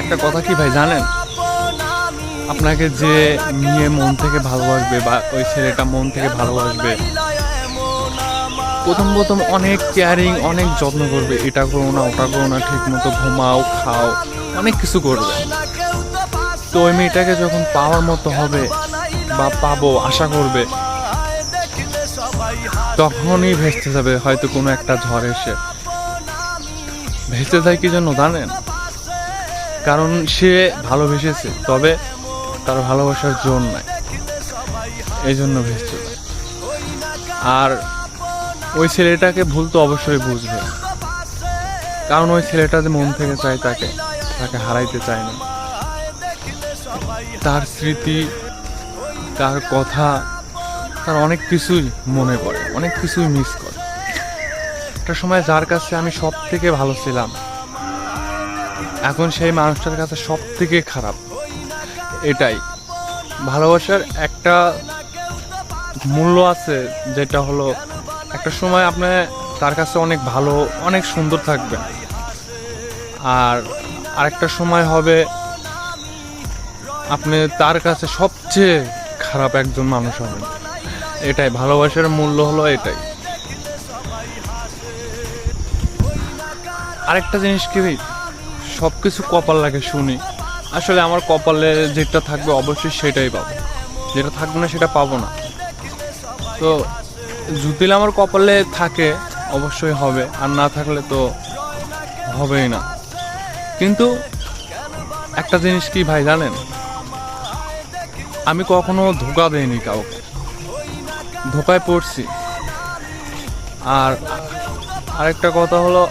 একটা কথা কি ভাই জানেন, আপনাকে যে মেয়ে মন থেকে ভালোবাসবে বা ওই ছেলেটা মন থেকে ভালোবাসবে, প্রথম প্রথম অনেক কেয়ারিং, অনেক যত্ন করবে, এটা করো না ওটা করো না, ঠিক মতো ঘুমাও খাও, অনেক কিছু করবে। তো ওই মেয়েটাকে যখন পাওয়ার মতো হবে বা পাবো আশা করবে, তখনই ভেস্তে যাবে হয়তো কোনো একটা ঝড় এসে। ভেস্তে যায় কি জন্য জানেন? কারণ সে ভালোবেসেছে, তবে তার ভালোবাসার জোর নাই, এই জন্য ভেস্তে যায়। আর ওই ছেলেটাকে ভুল তো অবশ্যই বুঝবে, কারণ ওই ছেলেটা যে মন থেকে চায় তাকে, তাকে হারাইতে চায় না। তার স্মৃতি, তার কথা, তার অনেক কিছুই মনে পড়ে, অনেক কিছুই মিস করে। একটা সময় যার কাছে আমি সব থেকে ভালো ছিলাম, এখন সেই মানুষটার কাছে সব থেকে খারাপ। এটাই ভালোবাসার একটা মূল্য আছে, যেটা হলো একটা সময় আপনি তার কাছে অনেক ভালো, অনেক সুন্দর থাকবেন, আর আরেকটা সময় হবে আপনি তার কাছে সবচেয়ে খারাপ একজন মানুষ হবেন। এটাই ভালোবাসার মূল্য হলো এটাই। আরেকটা জিনিস কি, সব কিছু কপাল লাগে শুনি, আসলে আমার কপালে যেটা থাকবে অবশ্যই সেটাই পাবো, যেটা থাকবে না সেটা পাবো না। তো যদি আমার কপালে থাকে অবশ্যই হবে, আর না থাকলে তো হবেই না। কিন্তু একটা জিনিস কি ভাই জানেন, আমি কখনো ধোঁকা দেইনি কাউকে, ধোঁকায় পড়ছি। আর আরেকটা কথা হলো,